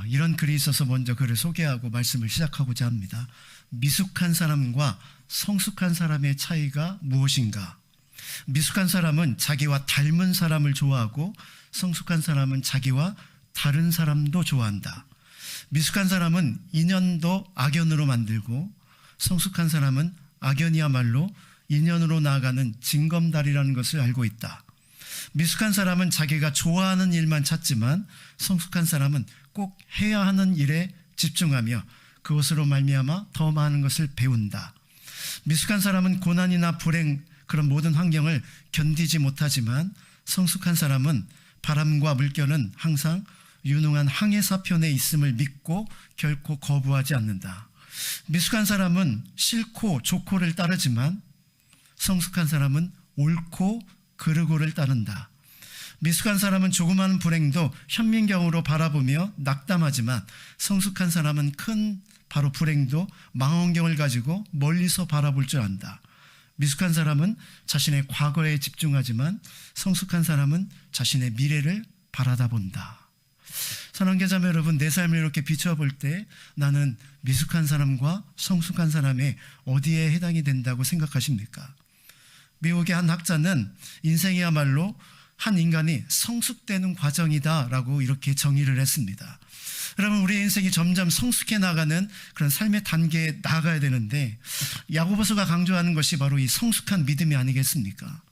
이런 글이 있어서 먼저 글을 소개하고 말씀을 시작하고자 합니다. 미숙한 사람과 성숙한 사람의 차이가 무엇인가? 미숙한 사람은 자기와 닮은 사람을 좋아하고 성숙한 사람은 자기와 다른 사람도 좋아한다. 미숙한 사람은 인연도 악연으로 만들고 성숙한 사람은 악연이야말로 인연으로 나아가는 징검다리라는 것을 알고 있다. 미숙한 사람은 자기가 좋아하는 일만 찾지만 성숙한 사람은 꼭 해야 하는 일에 집중하며 그것으로 말미암아 더 많은 것을 배운다. 미숙한 사람은 고난이나 불행 그런 모든 환경을 견디지 못하지만 성숙한 사람은 바람과 물결은 항상 유능한 항해사편에 있음을 믿고 결코 거부하지 않는다. 미숙한 사람은 싫고 좋고를 따르지만 성숙한 사람은 옳고 그르고를 따른다. 미숙한 사람은 조그마한 불행도 현민경으로 바라보며 낙담하지만 성숙한 사람은 큰 바로 불행도 망원경을 가지고 멀리서 바라볼 줄 안다. 미숙한 사람은 자신의 과거에 집중하지만 성숙한 사람은 자신의 미래를 바라다 본다. 사랑하는 자매 여러분, 내 삶을 이렇게 비추어 볼 때 나는 미숙한 사람과 성숙한 사람의 어디에 해당이 된다고 생각하십니까? 미국의 한 학자는 인생이야말로 한 인간이 성숙되는 과정이다라고 이렇게 정의를 했습니다. 여러분, 우리의 인생이 점점 성숙해 나가는 그런 삶의 단계에 나아가야 되는데 야고보서가 강조하는 것이 바로 이 성숙한 믿음이 아니겠습니까?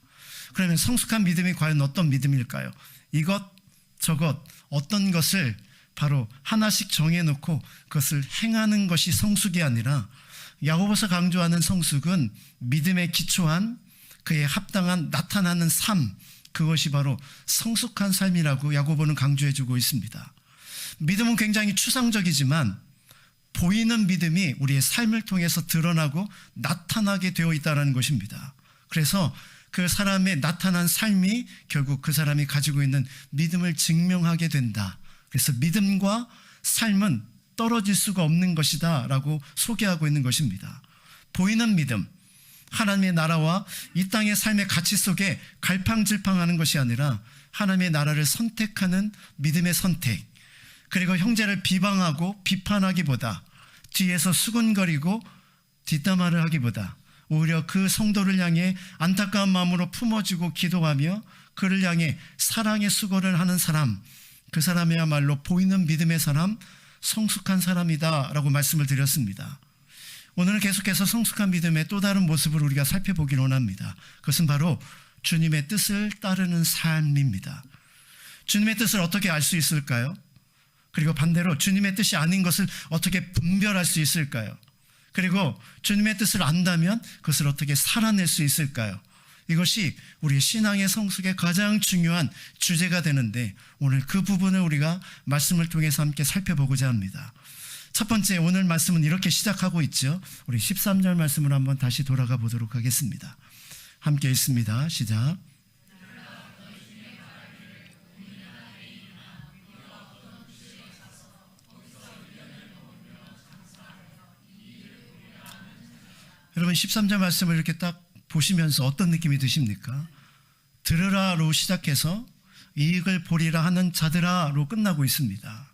그러면 성숙한 믿음이 과연 어떤 믿음일까요? 이것 저것 어떤 것을 바로 하나씩 정해놓고 그것을 행하는 것이 성숙이 아니라 야고보서 강조하는 성숙은 믿음에 기초한 그에 합당한 나타나는 삶, 그것이 바로 성숙한 삶이라고 야고보는 강조해주고 있습니다. 믿음은 굉장히 추상적이지만 보이는 믿음이 우리의 삶을 통해서 드러나고 나타나게 되어 있다는 것입니다. 그래서 그 사람의 나타난 삶이 결국 그 사람이 가지고 있는 믿음을 증명하게 된다. 그래서 믿음과 삶은 떨어질 수가 없는 것이다 라고 소개하고 있는 것입니다. 보이는 믿음, 하나님의 나라와 이 땅의 삶의 가치 속에 갈팡질팡하는 것이 아니라 하나님의 나라를 선택하는 믿음의 선택, 그리고 형제를 비방하고 비판하기보다 뒤에서 수군거리고 뒷담화를 하기보다 오히려 그 성도를 향해 안타까운 마음으로 품어주고 기도하며 그를 향해 사랑의 수고를 하는 사람, 그 사람이야말로 보이는 믿음의 사람, 성숙한 사람이다 라고 말씀을 드렸습니다. 오늘은 계속해서 성숙한 믿음의 또 다른 모습을 우리가 살펴보기를 원합니다. 그것은 바로 주님의 뜻을 따르는 삶입니다. 주님의 뜻을 어떻게 알 수 있을까요? 그리고 반대로 주님의 뜻이 아닌 것을 어떻게 분별할 수 있을까요? 그리고 주님의 뜻을 안다면 그것을 어떻게 살아낼 수 있을까요? 이것이 우리의 신앙의 성숙의 가장 중요한 주제가 되는데 오늘 그 부분을 우리가 말씀을 통해서 함께 살펴보고자 합니다. 첫 번째, 오늘 말씀은 이렇게 시작하고 있죠. 우리 13절 말씀을 한번 다시 돌아가 보도록 하겠습니다. 함께 읽습니다. 시작. 여러분, 13절 말씀을 이렇게 딱 보시면서 어떤 느낌이 드십니까? 들으라로 시작해서 이익을 보리라 하는 자들아로 끝나고 있습니다.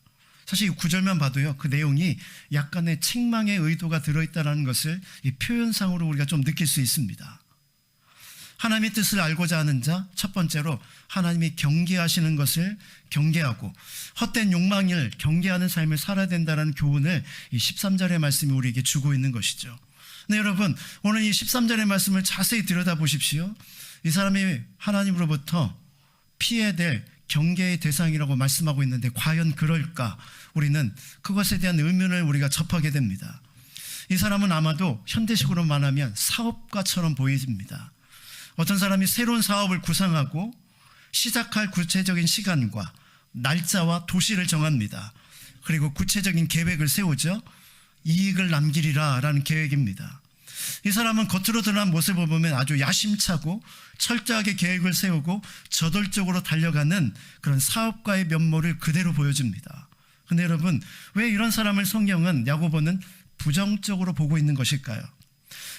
사실 이 구절만 봐도요, 그 내용이 약간의 책망의 의도가 들어있다는 것을 이 표현상으로 우리가 좀 느낄 수 있습니다. 하나님의 뜻을 알고자 하는 자, 첫 번째로 하나님이 경계하시는 것을 경계하고 헛된 욕망을 경계하는 삶을 살아야 된다는 교훈을 이 13절의 말씀이 우리에게 주고 있는 것이죠. 네, 여러분, 오늘 이 13절의 말씀을 자세히 들여다보십시오. 이 사람이 하나님으로부터 피해야 될 경계의 대상이라고 말씀하고 있는데 과연 그럴까? 우리는 그것에 대한 의문을 우리가 접하게 됩니다. 이 사람은 아마도 현대식으로 말하면 사업가처럼 보입니다. 어떤 사람이 새로운 사업을 구상하고 시작할 구체적인 시간과 날짜와 도시를 정합니다. 그리고 구체적인 계획을 세우죠. 이익을 남기리라 라는 계획입니다. 이 사람은 겉으로 드러난 모습을 보면 아주 야심차고 철저하게 계획을 세우고 저돌적으로 달려가는 그런 사업가의 면모를 그대로 보여줍니다. 그런데 여러분, 왜 이런 사람을 성경은, 야고보는 부정적으로 보고 있는 것일까요?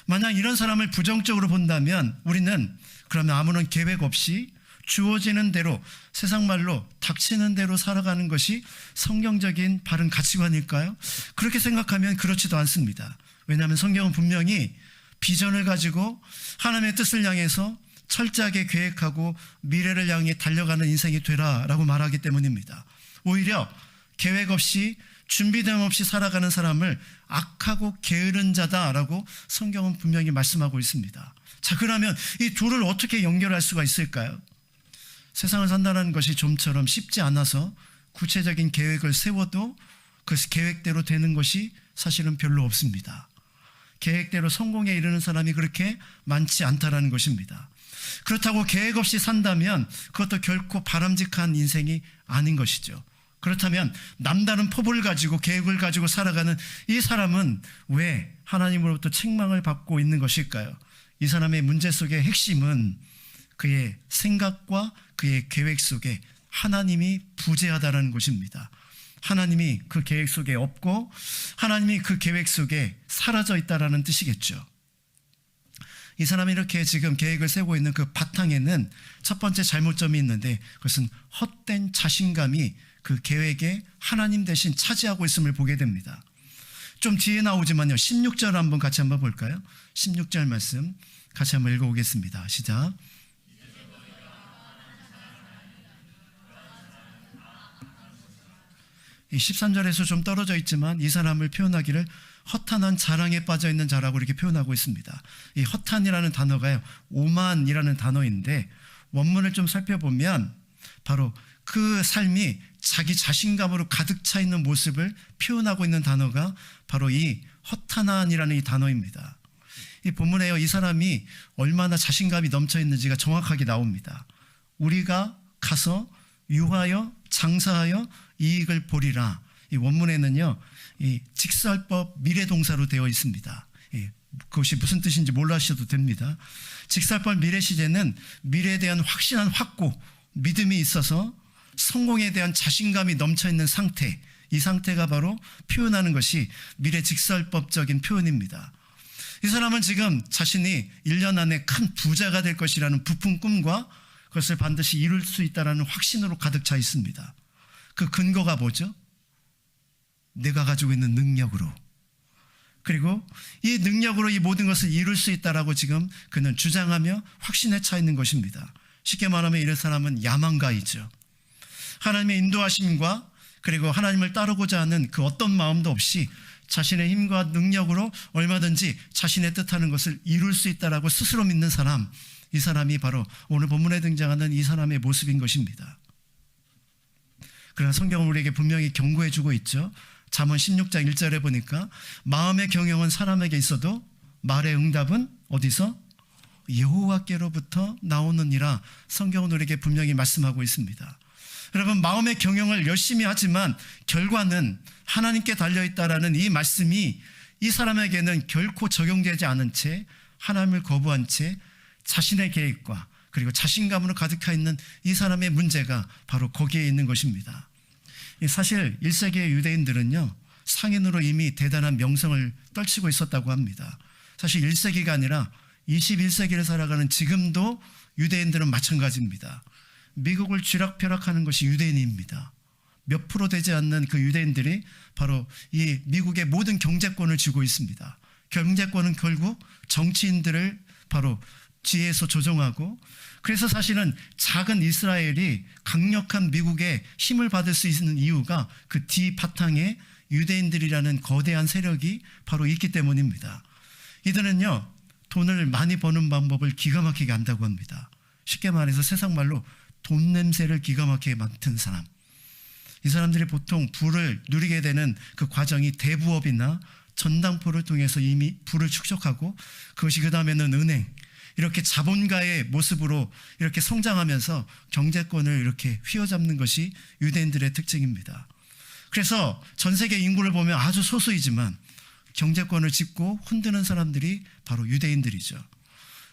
만약 이런 사람을 부정적으로 본다면 우리는 그러면 아무런 계획 없이 주어지는 대로, 세상 말로 닥치는 대로 살아가는 것이 성경적인 바른 가치관일까요? 그렇게 생각하면 그렇지도 않습니다. 왜냐하면 성경은 분명히 비전을 가지고 하나님의 뜻을 향해서 철저하게 계획하고 미래를 향해 달려가는 인생이 되라라고 말하기 때문입니다. 오히려 계획 없이 준비됨 없이 살아가는 사람을 악하고 게으른 자다라고 성경은 분명히 말씀하고 있습니다. 자, 그러면 이 둘을 어떻게 연결할 수가 있을까요? 세상을 산다는 것이 좀처럼 쉽지 않아서 구체적인 계획을 세워도 그 계획대로 되는 것이 사실은 별로 없습니다. 계획대로 성공에 이르는 사람이 그렇게 많지 않다라는 것입니다. 그렇다고 계획 없이 산다면 그것도 결코 바람직한 인생이 아닌 것이죠. 그렇다면 남다른 포부를 가지고 계획을 가지고 살아가는 이 사람은 왜 하나님으로부터 책망을 받고 있는 것일까요? 이 사람의 문제 속의 핵심은 그의 생각과 그의 계획 속에 하나님이 부재하다는 것입니다. 하나님이 그 계획 속에 없고 하나님이 그 계획 속에 사라져 있다는 뜻이겠죠. 이 사람이 이렇게 지금 계획을 세우고 있는 그 바탕에는 첫 번째 잘못점이 있는데, 그것은 헛된 자신감이 그 계획에 하나님 대신 차지하고 있음을 보게 됩니다. 좀 뒤에 나오지만요, 16절 한번 같이 한번 볼까요? 16절 말씀 같이 한번 읽어보겠습니다. 시작. 13절에서 좀 떨어져 있지만 이 사람을 표현하기를 허탄한 자랑에 빠져 있는 자라고 이렇게 표현하고 있습니다. 이 허탄이라는 단어가요, 오만이라는 단어인데 원문을 좀 살펴보면 바로 그 삶이 자기 자신감으로 가득 차 있는 모습을 표현하고 있는 단어가 바로 이 허탄한이라는 이 단어입니다. 이 본문에요, 이 사람이 얼마나 자신감이 넘쳐 있는지가 정확하게 나옵니다. 우리가 가서 유하여 장사하여 이익을 보리라. 이 원문에는요, 이 직설법 미래동사로 되어 있습니다. 그것이 무슨 뜻인지 몰라셔도 됩니다. 직설법 미래 시제는 미래에 대한 확신한 확고, 믿음이 있어서 성공에 대한 자신감이 넘쳐 있는 상태, 이 상태가 바로 표현하는 것이 미래 직설법적인 표현입니다. 이 사람은 지금 자신이 1년 안에 큰 부자가 될 것이라는 부푼 꿈과 그것을 반드시 이룰 수 있다는 확신으로 가득 차 있습니다. 그 근거가 뭐죠? 내가 가지고 있는 능력으로, 그리고 이 능력으로 이 모든 것을 이룰 수 있다라고 지금 그는 주장하며 확신에 차 있는 것입니다. 쉽게 말하면 이런 사람은 야망가이죠. 하나님의 인도하심과 그리고 하나님을 따르고자 하는 그 어떤 마음도 없이 자신의 힘과 능력으로 얼마든지 자신의 뜻하는 것을 이룰 수 있다라고 스스로 믿는 사람, 이 사람이 바로 오늘 본문에 등장하는 이 사람의 모습인 것입니다. 그러나 성경은 우리에게 분명히 경고해 주고 있죠. 잠언 16장 1절에 보니까 마음의 경영은 사람에게 있어도 말의 응답은 어디서? 여호와께로부터 나오느니라. 성경은 우리에게 분명히 말씀하고 있습니다. 여러분, 마음의 경영을 열심히 하지만 결과는 하나님께 달려있다라는 이 말씀이 이 사람에게는 결코 적용되지 않은 채 하나님을 거부한 채 자신의 계획과 그리고 자신감으로 가득해 있는 이 사람의 문제가 바로 거기에 있는 것입니다. 사실 1세기의 유대인들은요, 상인으로 이미 대단한 명성을 떨치고 있었다고 합니다. 사실 1세기가 아니라 21세기를 살아가는 지금도 유대인들은 마찬가지입니다. 미국을 쥐락펴락하는 것이 유대인입니다. 몇 프로 되지 않는 그 유대인들이 바로 이 미국의 모든 경제권을 쥐고 있습니다. 경제권은 결국 정치인들을 바로 지혜에서 조종하고, 그래서 사실은 작은 이스라엘이 강력한 미국의 힘을 받을 수 있는 이유가 그 뒤바탕에 유대인들이라는 거대한 세력이 바로 있기 때문입니다. 이들은요, 돈을 많이 버는 방법을 기가 막히게 안다고 합니다. 쉽게 말해서 세상 말로 돈 냄새를 기가 막히게 맡은 사람. 이 사람들이 보통 부를 누리게 되는 그 과정이 대부업이나 전당포를 통해서 이미 부를 축적하고, 그것이 그 다음에는 은행, 이렇게 자본가의 모습으로 이렇게 성장하면서 경제권을 이렇게 휘어잡는 것이 유대인들의 특징입니다. 그래서 전 세계 인구를 보면 아주 소수이지만 경제권을 짚고 흔드는 사람들이 바로 유대인들이죠.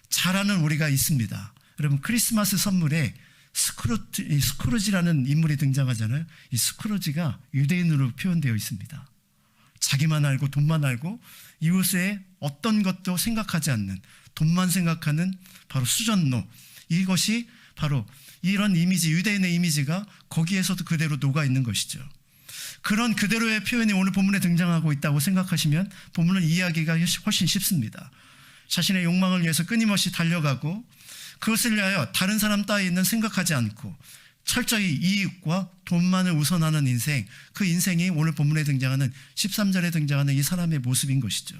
잘 아는 우리가 있습니다. 여러분, 크리스마스 선물에 스크루지라는 인물이 등장하잖아요. 이 스크루지가 유대인으로 표현되어 있습니다. 자기만 알고 돈만 알고 이웃의 어떤 것도 생각하지 않는, 돈만 생각하는 바로 수전노, 이것이 바로 이런 이미지, 유대인의 이미지가 거기에서도 그대로 녹아 있는 것이죠. 그런 그대로의 표현이 오늘 본문에 등장하고 있다고 생각하시면 본문을 이해하기가 훨씬 쉽습니다. 자신의 욕망을 위해서 끊임없이 달려가고 그것을 위하여 다른 사람 따위는 생각하지 않고 철저히 이익과 돈만을 우선하는 인생, 그 인생이 오늘 본문에 등장하는 13절에 등장하는 이 사람의 모습인 것이죠.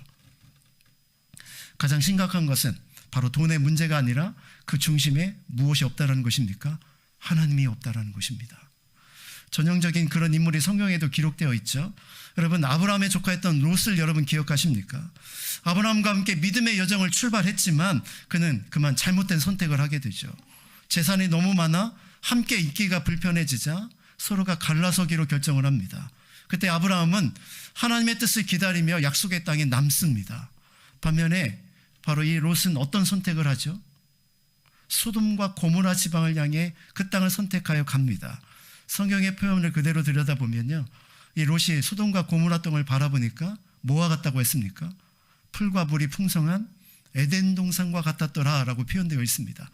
가장 심각한 것은 바로 돈의 문제가 아니라 그 중심에 무엇이 없다라는 것입니까? 하나님이 없다라는 것입니다. 전형적인 그런 인물이 성경에도 기록되어 있죠. 여러분, 아브라함의 조카였던 롯을 여러분 기억하십니까? 아브라함과 함께 믿음의 여정을 출발했지만 그는 그만 잘못된 선택을 하게 되죠. 재산이 너무 많아 함께 있기가 불편해지자 서로가 갈라서기로 결정을 합니다. 그때 아브라함은 하나님의 뜻을 기다리며 약속의 땅에 남습니다. 반면에 바로 이 롯은 어떤 선택을 하죠? 소돔과 고모라 지방을 향해 그 땅을 선택하여 갑니다. 성경의 표현을 그대로 들여다보면요, 이 롯이 소돔과 고모라 땅을 바라보니까 뭐와 같다고 했습니까? 풀과 물이 풍성한 에덴 동산과 같았더라 라고 표현되어 있습니다.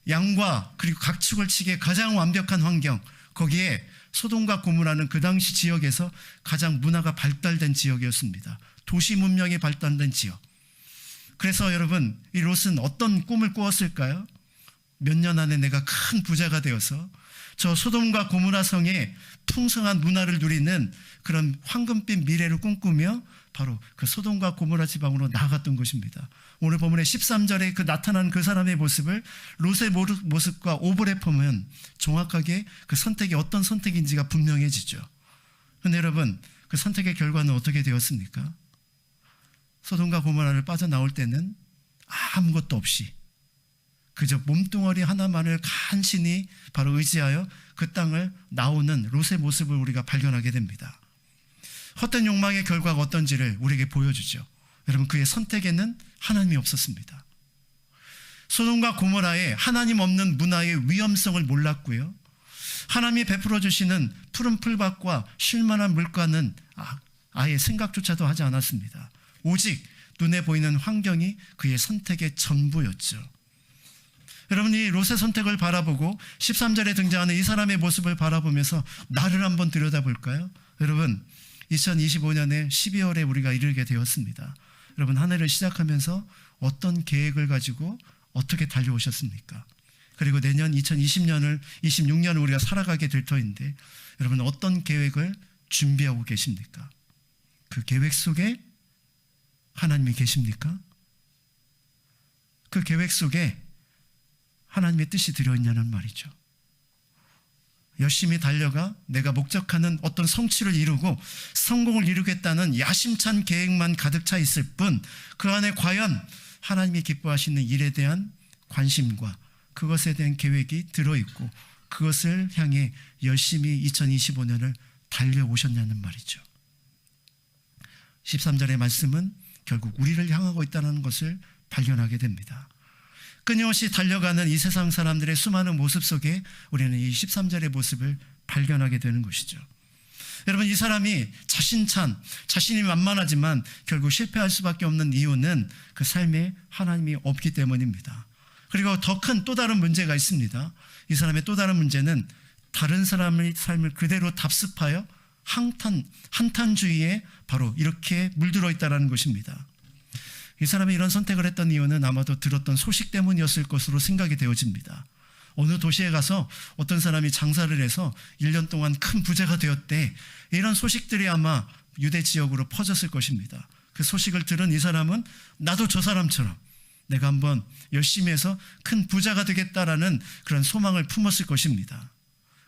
양과 그리고 각축을 치기에 가장 완벽한 환경, 거기에 소돔과 고모라는 그 당시 지역에서 가장 문화가 발달된 지역이었습니다. 도시 문명이 발달된 지역. 그래서 여러분, 이 롯은 어떤 꿈을 꾸었을까요? 몇 년 안에 내가 큰 부자가 되어서 저 소돔과 고모라 성의 풍성한 문화를 누리는 그런 황금빛 미래를 꿈꾸며 바로 그 소돔과 고모라 지방으로 나아갔던 것입니다. 오늘 본문의 13절에 그 나타난 그 사람의 모습을 롯의 모습과 오버랩 하면 정확하게 그 선택이 어떤 선택인지가 분명해지죠. 그런데 여러분, 그 선택의 결과는 어떻게 되었습니까? 소돔과 고모라를 빠져나올 때는 아무것도 없이 그저 몸뚱어리 하나만을 간신히 바로 의지하여 그 땅을 나오는 롯의 모습을 우리가 발견하게 됩니다. 헛된 욕망의 결과가 어떤지를 우리에게 보여주죠. 여러분, 그의 선택에는 하나님이 없었습니다. 소돔과 고모라의 하나님 없는 문화의 위험성을 몰랐고요, 하나님이 베풀어 주시는 푸른 풀밭과 쉴만한 물가는 아예 생각조차도 하지 않았습니다. 오직 눈에 보이는 환경이 그의 선택의 전부였죠. 여러분, 이 롯의 선택을 바라보고 13절에 등장하는 이 사람의 모습을 바라보면서 나를 한번 들여다볼까요? 여러분, 2025년에 12월에 우리가 이르게 되었습니다. 여러분, 한 해를 시작하면서 어떤 계획을 가지고 어떻게 달려오셨습니까? 그리고 내년 26년을 우리가 살아가게 될 터인데 여러분, 어떤 계획을 준비하고 계십니까? 그 계획 속에 하나님이 계십니까? 그 계획 속에 하나님의 뜻이 들어있냐는 말이죠. 열심히 달려가 내가 목적하는 어떤 성취를 이루고 성공을 이루겠다는 야심찬 계획만 가득 차 있을 뿐 그 안에 과연 하나님이 기뻐하시는 일에 대한 관심과 그것에 대한 계획이 들어있고 그것을 향해 열심히 2025년을 달려오셨냐는 말이죠. 13절의 말씀은 결국 우리를 향하고 있다는 것을 발견하게 됩니다. 끊임없이 달려가는 이 세상 사람들의 수많은 모습 속에 우리는 이 13절의 모습을 발견하게 되는 것이죠. 여러분, 이 사람이 자신이 만만하지만 결국 실패할 수밖에 없는 이유는 그 삶에 하나님이 없기 때문입니다. 그리고 더 큰 또 다른 문제가 있습니다. 이 사람의 또 다른 문제는 다른 사람의 삶을 그대로 답습하여 한탄주의에 바로 이렇게 물들어 있다는 것입니다. 이 사람이 이런 선택을 했던 이유는 아마도 들었던 소식 때문이었을 것으로 생각이 되어집니다. 어느 도시에 가서 어떤 사람이 장사를 해서 1년 동안 큰 부자가 되었대, 이런 소식들이 아마 유대 지역으로 퍼졌을 것입니다. 그 소식을 들은 이 사람은 나도 저 사람처럼 내가 한번 열심히 해서 큰 부자가 되겠다라는 그런 소망을 품었을 것입니다.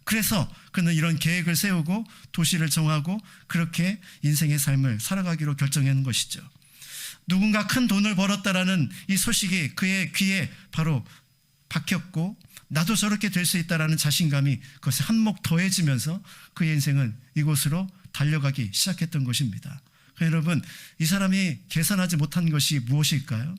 그래서 그는 이런 계획을 세우고 도시를 정하고 그렇게 인생의 삶을 살아가기로 결정한 것이죠. 누군가 큰 돈을 벌었다라는 이 소식이 그의 귀에 바로 박혔고 나도 저렇게 될 수 있다라는 자신감이 그것에 한몫 더해지면서 그의 인생은 이곳으로 달려가기 시작했던 것입니다. 여러분, 이 사람이 계산하지 못한 것이 무엇일까요?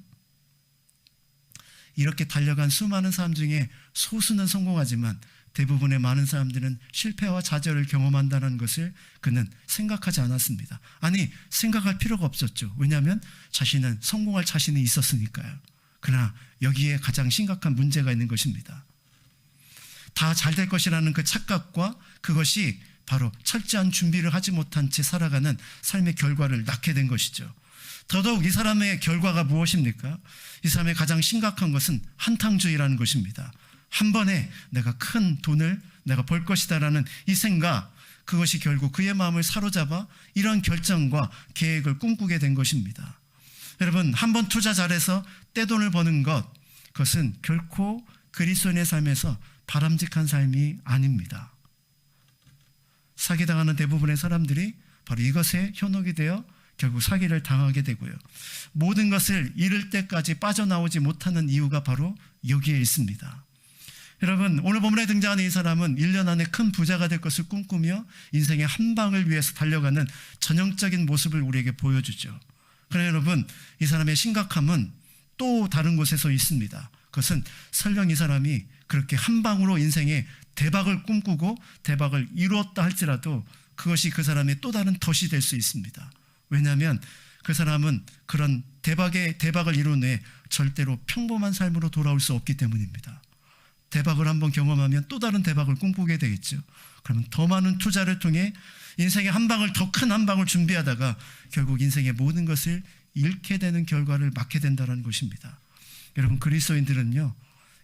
이렇게 달려간 수많은 사람 중에 소수는 성공하지만 대부분의 많은 사람들은 실패와 좌절을 경험한다는 것을 그는 생각하지 않았습니다. 아니, 생각할 필요가 없었죠. 왜냐하면 자신은 성공할 자신이 있었으니까요. 그러나 여기에 가장 심각한 문제가 있는 것입니다. 다 잘 될 것이라는 그 착각과 그것이 바로 철저한 준비를 하지 못한 채 살아가는 삶의 결과를 낳게 된 것이죠. 더더욱 이 사람의 결과가 무엇입니까? 이 사람의 가장 심각한 것은 한탕주의라는 것입니다. 한 번에 내가 큰 돈을 내가 벌 것이다라는 이 생각, 그것이 결국 그의 마음을 사로잡아 이런 결정과 계획을 꿈꾸게 된 것입니다. 여러분, 한 번 투자 잘해서 떼돈을 버는 것, 그것은 결코 그리스도인의 삶에서 바람직한 삶이 아닙니다. 사기당하는 대부분의 사람들이 바로 이것에 현혹이 되어 결국 사기를 당하게 되고요. 모든 것을 잃을 때까지 빠져나오지 못하는 이유가 바로 여기에 있습니다. 여러분, 오늘 본문에 등장하는 이 사람은 1년 안에 큰 부자가 될 것을 꿈꾸며 인생의 한 방을 위해서 달려가는 전형적인 모습을 우리에게 보여주죠. 그러나 여러분, 이 사람의 심각함은 또 다른 곳에서 있습니다. 그것은 설령 이 사람이 그렇게 한 방으로 인생의 대박을 꿈꾸고 대박을 이루었다 할지라도 그것이 그 사람의 또 다른 덫이 될 수 있습니다. 왜냐하면 그 사람은 그런 대박을 이룬 후에 절대로 평범한 삶으로 돌아올 수 없기 때문입니다. 대박을 한번 경험하면 또 다른 대박을 꿈꾸게 되겠죠. 그러면 더 많은 투자를 통해 인생의 한 방을, 더 큰 한 방을 준비하다가 결국 인생의 모든 것을 잃게 되는 결과를 맞게 된다는 것입니다. 여러분, 그리스도인들은요,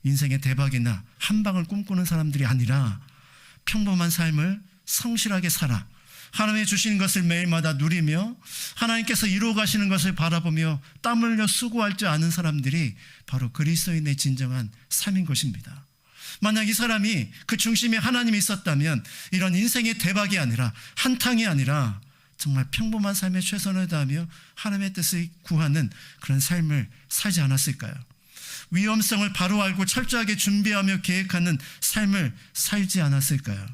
인생의 대박이나 한 방을 꿈꾸는 사람들이 아니라 평범한 삶을 성실하게 살아 하나님이 주신 것을 매일마다 누리며 하나님께서 이루어 가시는 것을 바라보며 땀 흘려 수고할 줄 아는 사람들이 바로 그리스도인의 진정한 삶인 것입니다. 만약 이 사람이 그 중심에 하나님이 있었다면 이런 인생의 대박이 아니라 한탕이 아니라 정말 평범한 삶에 최선을 다하며 하나님의 뜻을 구하는 그런 삶을 살지 않았을까요? 위험성을 바로 알고 철저하게 준비하며 계획하는 삶을 살지 않았을까요?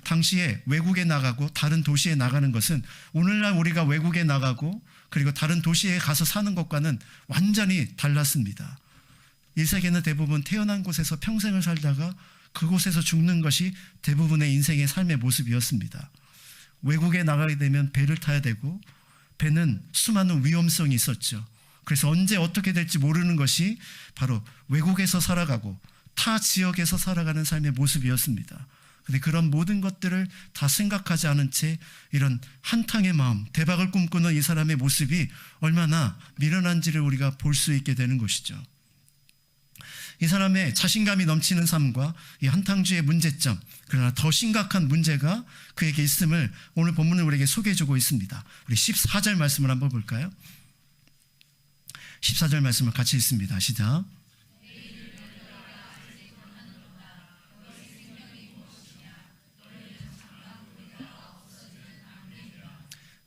당시에 외국에 나가고 다른 도시에 나가는 것은 오늘날 우리가 외국에 나가고 그리고 다른 도시에 가서 사는 것과는 완전히 달랐습니다. 1세기에는 대부분 태어난 곳에서 평생을 살다가 그곳에서 죽는 것이 대부분의 인생의 삶의 모습이었습니다. 외국에 나가게 되면 배를 타야 되고 배는 수많은 위험성이 있었죠. 그래서 언제 어떻게 될지 모르는 것이 바로 외국에서 살아가고 타 지역에서 살아가는 삶의 모습이었습니다. 그런데 그런 모든 것들을 다 생각하지 않은 채 이런 한탕의 마음, 대박을 꿈꾸는 이 사람의 모습이 얼마나 미련한지를 우리가 볼 수 있게 되는 것이죠. 이 사람의 자신감이 넘치는 삶과 이 한탕주의 문제점, 그러나 더 심각한 문제가 그에게 있음을 오늘 본문은 우리에게 소개해주고 있습니다. 우리 14절 말씀을 한번 볼까요? 14절 말씀을 같이 읽습니다. 시작.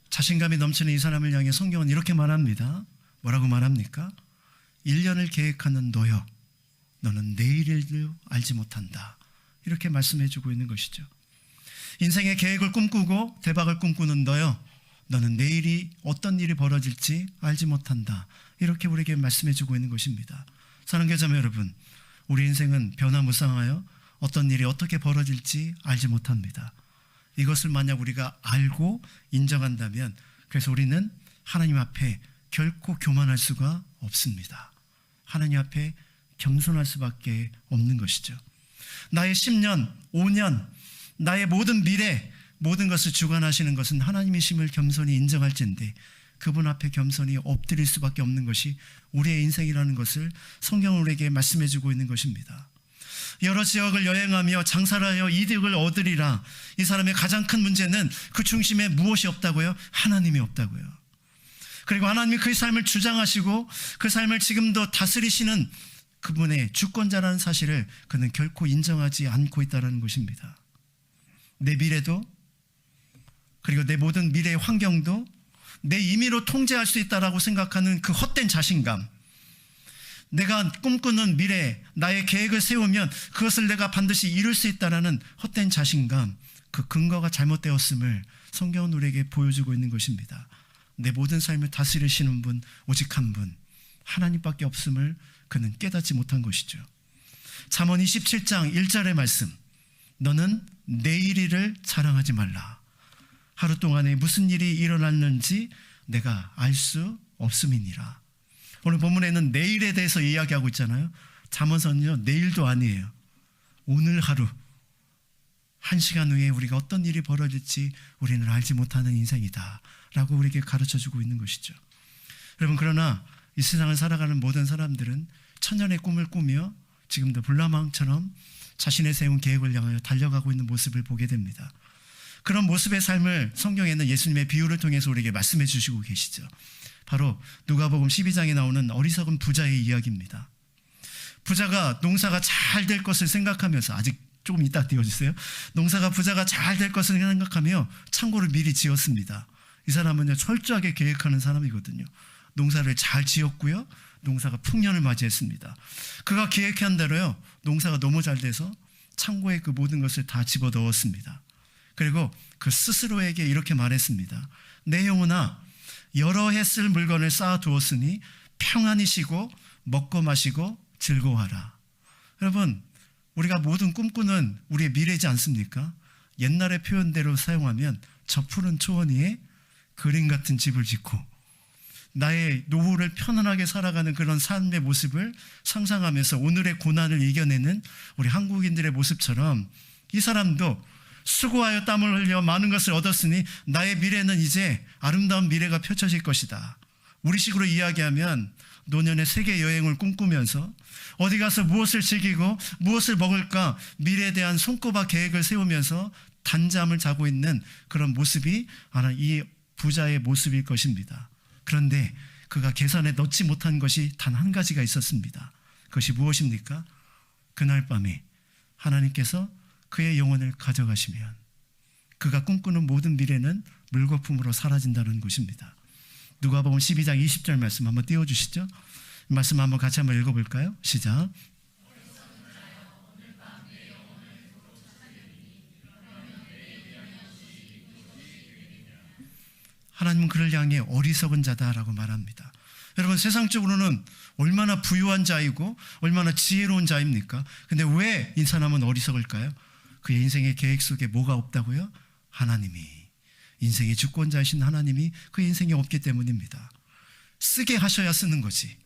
자신감이 넘치는 이 사람을 향해 성경은 이렇게 말합니다. 뭐라고 말합니까? 1년을 계획하는 너여, 너는 내일일도 알지 못한다. 이렇게 말씀해주고 있는 것이죠. 인생의 계획을 꿈꾸고 대박을 꿈꾸는 너여, 너는 내일이 어떤 일이 벌어질지 알지 못한다. 이렇게 우리에게 말씀해주고 있는 것입니다. 사랑하는 교자매 여러분, 우리 인생은 변화무쌍하여 어떤 일이 어떻게 벌어질지 알지 못합니다. 이것을 만약 우리가 알고 인정한다면 그래서 우리는 하나님 앞에 결코 교만할 수가 없습니다. 하나님 앞에 겸손할 수밖에 없는 것이죠. 나의 10년, 5년, 나의 모든 미래, 모든 것을 주관하시는 것은 하나님이심을 겸손히 인정할진데 그분 앞에 겸손히 엎드릴 수밖에 없는 것이 우리의 인생이라는 것을 성경은 우리에게 말씀해주고 있는 것입니다. 여러 지역을 여행하며 장사를 하여 이득을 얻으리라. 이 사람의 가장 큰 문제는 그 중심에 무엇이 없다고요? 하나님이 없다고요. 그리고 하나님이 그 삶을 주장하시고 그 삶을 지금도 다스리시는 그분의 주권자라는 사실을 그는 결코 인정하지 않고 있다는 것입니다. 내 미래도 그리고 내 모든 미래의 환경도 내 임의로 통제할 수 있다라고 생각하는 그 헛된 자신감, 내가 꿈꾸는 미래, 나의 계획을 세우면 그것을 내가 반드시 이룰 수 있다는 헛된 자신감, 그 근거가 잘못되었음을 성경은 우리에게 보여주고 있는 것입니다. 내 모든 삶을 다스리시는 분, 오직 한 분, 하나님밖에 없음을 그는 깨닫지 못한 것이죠. 잠언 27장 1절의 말씀, 너는 내일 일을 자랑하지 말라. 하루 동안에 무슨 일이 일어났는지 내가 알 수 없음이니라. 오늘 본문에는 내일에 대해서 이야기하고 있잖아요. 잠언서는요, 내일도 아니에요. 오늘 하루, 1시간 후에 우리가 어떤 일이 벌어질지 우리는 알지 못하는 인생이다 라고 우리에게 가르쳐주고 있는 것이죠. 여러분, 그러나 이 세상을 살아가는 모든 사람들은 천년의 꿈을 꾸며 지금도 불나방처럼 자신의 세운 계획을 향하여 달려가고 있는 모습을 보게 됩니다. 그런 모습의 삶을 성경에는 예수님의 비유를 통해서 우리에게 말씀해 주시고 계시죠. 바로 누가복음 12장에 나오는 어리석은 부자의 이야기입니다. 부자가 농사가 잘 될 것을 생각하면서, 아직 조금 이따 띄워주세요. 부자가 잘 될 것을 생각하며 창고를 미리 지었습니다. 이 사람은 철저하게 계획하는 사람이거든요. 농사를 잘 지었고요, 농사가 풍년을 맞이했습니다. 그가 계획한 대로요, 농사가 너무 잘 돼서 창고에 그 모든 것을 다 집어넣었습니다. 그리고 그 스스로에게 이렇게 말했습니다. 내 영혼아, 여러 해 쓸 물건을 쌓아두었으니 평안히 쉬고 먹고 마시고 즐거워하라. 여러분, 우리가 모든 꿈꾸는 우리의 미래지 않습니까? 옛날의 표현대로 사용하면 저 푸른 초원 위에 그림 같은 집을 짓고 나의 노후를 편안하게 살아가는 그런 삶의 모습을 상상하면서 오늘의 고난을 이겨내는 우리 한국인들의 모습처럼 이 사람도 수고하여 땀을 흘려 많은 것을 얻었으니 나의 미래는 이제 아름다운 미래가 펼쳐질 것이다. 우리식으로 이야기하면 노년의 세계 여행을 꿈꾸면서 어디 가서 무엇을 즐기고 무엇을 먹을까 미래에 대한 손꼽아 계획을 세우면서 단잠을 자고 있는 그런 모습이 아마 이 부자의 모습일 것입니다. 그런데 그가 계산에 넣지 못한 것이 단 한 가지가 있었습니다. 그것이 무엇입니까? 그날 밤에 하나님께서 그의 영혼을 가져가시면 그가 꿈꾸는 모든 미래는 물거품으로 사라진다는 것입니다. 누가복음 12장 20절 말씀 한번 띄워주시죠. 말씀 한번 같이 한번 읽어볼까요? 시작. 하나님은 그를 향해 어리석은 자다라고 말합니다. 여러분, 세상적으로는 얼마나 부유한 자이고 얼마나 지혜로운 자입니까? 근데 왜 이 사람은 어리석을까요? 그의 인생의 계획 속에 뭐가 없다고요? 하나님이, 인생의 주권자이신 하나님이 그의 인생에 없기 때문입니다. 쓰게 하셔야 쓰는 거지.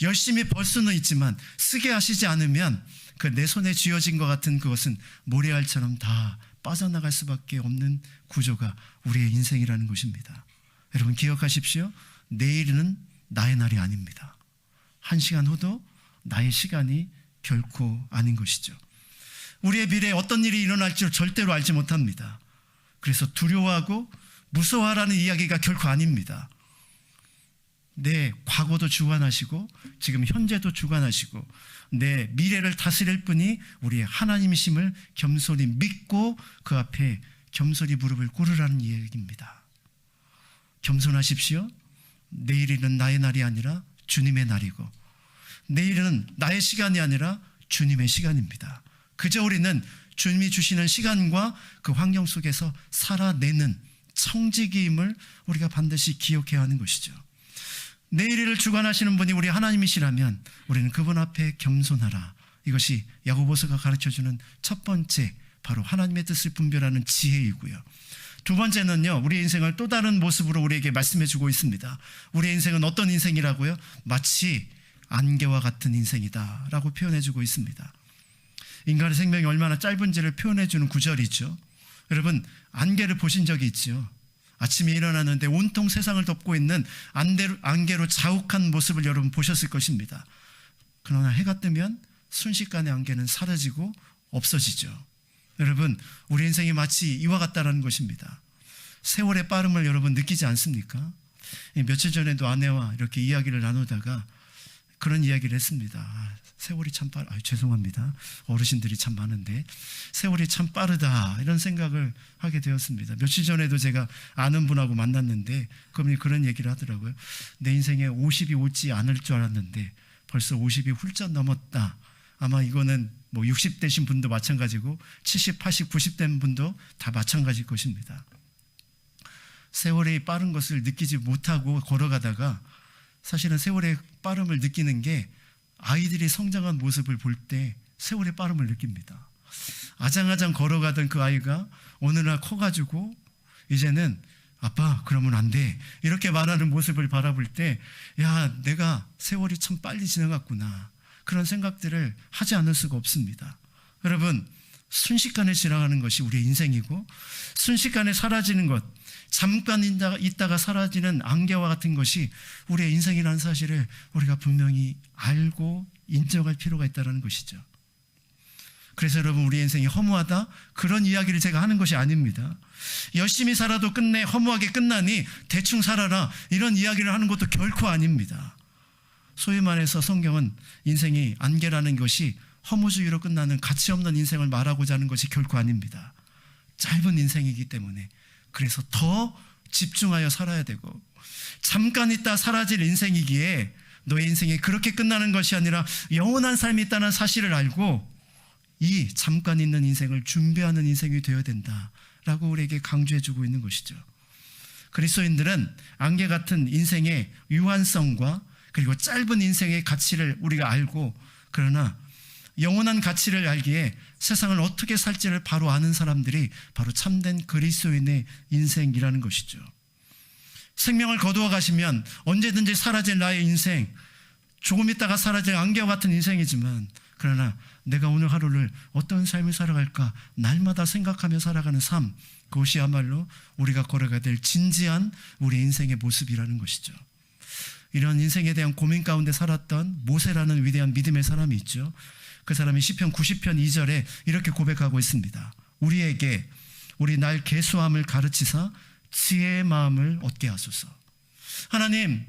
열심히 벌 수는 있지만 쓰게 하시지 않으면 그 내 손에 쥐어진 것 같은 그것은 모래알처럼 다 빠져나갈 수밖에 없는 구조가 우리의 인생이라는 것입니다. 여러분, 기억하십시오. 내일은 나의 날이 아닙니다. 1시간 후도 나의 시간이 결코 아닌 것이죠. 우리의 미래에 어떤 일이 일어날지 절대로 알지 못합니다. 그래서 두려워하고 무서워하라는 이야기가 결코 아닙니다. 내 과거도 주관하시고 지금 현재도 주관하시고 내 미래를 다스릴 분이 우리의 하나님이심을 겸손히 믿고 그 앞에 겸손히 무릎을 꿇으라는 이야기입니다. 겸손하십시오. 내일은 나의 날이 아니라 주님의 날이고 내일은 나의 시간이 아니라 주님의 시간입니다. 그저 우리는 주님이 주시는 시간과 그 환경 속에서 살아내는 청지기임을 우리가 반드시 기억해야 하는 것이죠. 내일을 주관하시는 분이 우리 하나님이시라면 우리는 그분 앞에 겸손하라. 이것이 야고보서가 가르쳐주는 첫 번째, 바로 하나님의 뜻을 분별하는 지혜이고요. 두 번째는요, 우리의 인생을 또 다른 모습으로 우리에게 말씀해주고 있습니다. 우리의 인생은 어떤 인생이라고요? 마치 안개와 같은 인생이다 라고 표현해주고 있습니다. 인간의 생명이 얼마나 짧은지를 표현해주는 구절이죠. 여러분, 안개를 보신 적이 있죠? 아침에 일어났는데 온통 세상을 덮고 있는 안개로 자욱한 모습을 여러분 보셨을 것입니다. 그러나 해가 뜨면 순식간에 안개는 사라지고 없어지죠. 여러분, 우리 인생이 마치 이와 같다라는 것입니다. 세월의 빠름을 여러분 느끼지 않습니까? 며칠 전에도 아내와 이렇게 이야기를 나누다가 그런 이야기를 했습니다. 세월이 참 죄송합니다. 어르신들이 참 많은데 세월이 참 빠르다 이런 생각을 하게 되었습니다. 며칠 전에도 제가 아는 분하고 만났는데 그분이 그런 얘기를 하더라고요. 내 인생에 50이 오지 않을 줄 알았는데 벌써 50이 훌쩍 넘었다. 아마 이거는 뭐 60대신 분도 마찬가지고 70, 80, 90된 분도 다 마찬가지일 것입니다. 세월이 빠른 것을 느끼지 못하고 걸어가다가 사실은 세월의 빠름을 느끼는 게 아이들이 성장한 모습을 볼 때 세월의 빠름을 느낍니다. 아장아장 걸어가던 그 아이가 어느 날 커가지고 이제는 아빠 그러면 안 돼 이렇게 말하는 모습을 바라볼 때 야, 내가 세월이 참 빨리 지나갔구나 그런 생각들을 하지 않을 수가 없습니다. 여러분, 순식간에 지나가는 것이 우리의 인생이고, 순식간에 사라지는 것, 잠깐 있다가 사라지는 안개와 같은 것이 우리의 인생이라는 사실을 우리가 분명히 알고 인정할 필요가 있다는 것이죠. 그래서 여러분, 우리 인생이 허무하다? 그런 이야기를 제가 하는 것이 아닙니다. 열심히 살아도 끝내 허무하게 끝나니 대충 살아라, 이런 이야기를 하는 것도 결코 아닙니다. 소위 말해서 성경은 인생이 안개라는 것이 허무주의로 끝나는 가치 없는 인생을 말하고자 하는 것이 결코 아닙니다. 짧은 인생이기 때문에, 그래서 더 집중하여 살아야 되고, 잠깐 있다 사라질 인생이기에 너의 인생이 그렇게 끝나는 것이 아니라 영원한 삶이 있다는 사실을 알고 이 잠깐 있는 인생을 준비하는 인생이 되어야 된다라고 우리에게 강조해주고 있는 것이죠. 그리스도인들은 안개 같은 인생의 유한성과 그리고 짧은 인생의 가치를 우리가 알고, 그러나 영원한 가치를 알기에 세상을 어떻게 살지를 바로 아는 사람들이 바로 참된 그리스도인의 인생이라는 것이죠. 생명을 거두어 가시면 언제든지 사라질 나의 인생, 조금 있다가 사라질 안개와 같은 인생이지만, 그러나 내가 오늘 하루를 어떤 삶을 살아갈까 날마다 생각하며 살아가는 삶, 그것이야말로 우리가 걸어가야 될 진지한 우리 인생의 모습이라는 것이죠. 이런 인생에 대한 고민 가운데 살았던 모세라는 위대한 믿음의 사람이 있죠. 그 사람이 시편 90편 2절에 이렇게 고백하고 있습니다. 우리에게 우리 날 계수함을 가르치사 지혜의 마음을 얻게 하소서. 하나님,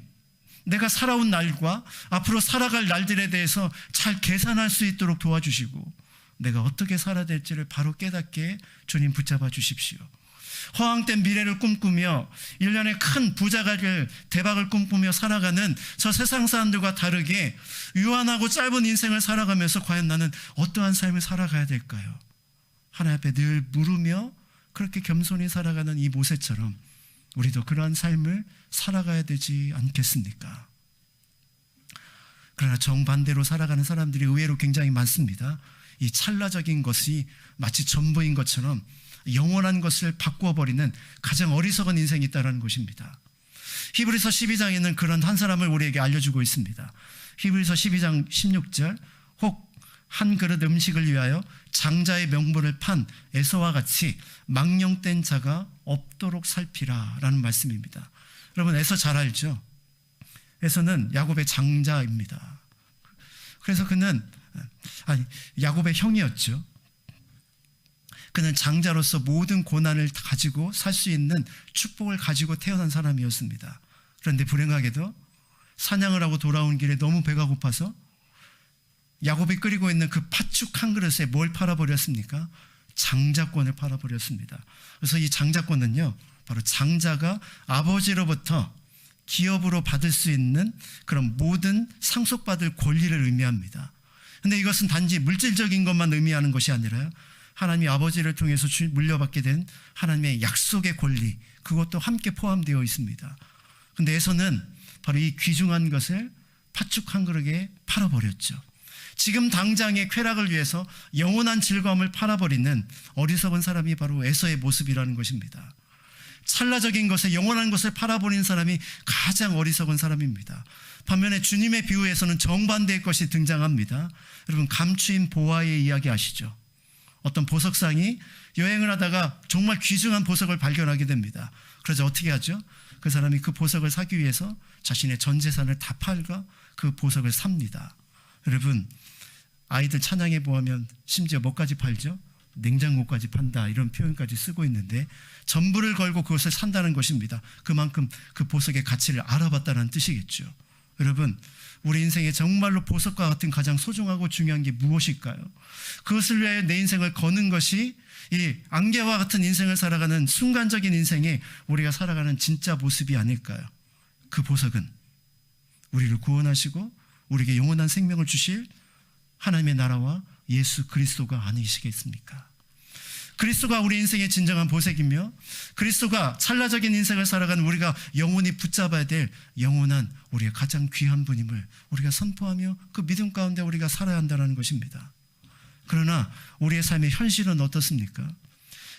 내가 살아온 날과 앞으로 살아갈 날들에 대해서 잘 계산할 수 있도록 도와주시고, 내가 어떻게 살아야 될지를 바로 깨닫게 주님 붙잡아 주십시오. 허황된 미래를 꿈꾸며 1년에 큰 부자가 될 대박을 꿈꾸며 살아가는 저 세상 사람들과 다르게 유한하고 짧은 인생을 살아가면서 과연 나는 어떠한 삶을 살아가야 될까요? 하나님 앞에 늘 물으며 그렇게 겸손히 살아가는 이 모세처럼 우리도 그러한 삶을 살아가야 되지 않겠습니까? 그러나 정반대로 살아가는 사람들이 의외로 굉장히 많습니다. 이 찰나적인 것이 마치 전부인 것처럼 영원한 것을 바꾸어버리는 가장 어리석은 인생이 있다는 것입니다. 히브리서 12장에는 그런 한 사람을 우리에게 알려주고 있습니다. 히브리서 12장 16절, 혹 한 그릇 음식을 위하여 장자의 명분을 판 에서와 같이 망령된 자가 없도록 살피라 라는 말씀입니다. 여러분, 에서 잘 알죠? 에서는 야곱의 장자입니다. 그래서 그는 야곱의 형이었죠. 그는 장자로서 모든 고난을 가지고 살 수 있는 축복을 가지고 태어난 사람이었습니다. 그런데 불행하게도 사냥을 하고 돌아온 길에 너무 배가 고파서 야곱이 끓이고 있는 그 팥죽 한 그릇에 뭘 팔아버렸습니까? 장자권을 팔아버렸습니다. 그래서 이 장자권은요, 바로 장자가 아버지로부터 기업으로 받을 수 있는 그런 모든 상속받을 권리를 의미합니다. 그런데 이것은 단지 물질적인 것만 의미하는 것이 아니라요, 하나님이 아버지를 통해서 물려받게 된 하나님의 약속의 권리, 그것도 함께 포함되어 있습니다. 그런데 에서는 바로 이 귀중한 것을 팥죽 한 그릇에 팔아버렸죠. 지금 당장의 쾌락을 위해서 영원한 즐거움을 팔아버리는 어리석은 사람이 바로 에서의 모습이라는 것입니다. 찰나적인 것에 영원한 것을 팔아버리는 사람이 가장 어리석은 사람입니다. 반면에 주님의 비유에서는 정반대의 것이 등장합니다. 여러분, 감추인 보화의 이야기 아시죠? 어떤 보석상이 여행을 하다가 정말 귀중한 보석을 발견하게 됩니다. 그래서 어떻게 하죠? 그 사람이 그 보석을 사기 위해서 자신의 전 재산을 다 팔고 그 보석을 삽니다. 여러분, 아이들 찬양에 보면 심지어 뭐까지 팔죠? 냉장고까지 판다, 이런 표현까지 쓰고 있는데 전부를 걸고 그것을 산다는 것입니다. 그만큼 그 보석의 가치를 알아봤다는 뜻이겠죠. 여러분, 우리 인생에 정말로 보석과 같은 가장 소중하고 중요한 게 무엇일까요? 그것을 위해 내 인생을 거는 것이 이 안개와 같은 인생을 살아가는 순간적인 인생에 우리가 살아가는 진짜 모습이 아닐까요? 그 보석은 우리를 구원하시고 우리에게 영원한 생명을 주실 하나님의 나라와 예수 그리스도가 아니시겠습니까? 그리스도가 우리 인생의 진정한 보석이며, 그리스도가 찰나적인 인생을 살아가는 우리가 영원히 붙잡아야 될 영원한 우리의 가장 귀한 분임을 우리가 선포하며 그 믿음 가운데 우리가 살아야 한다는 것입니다. 그러나 우리의 삶의 현실은 어떻습니까?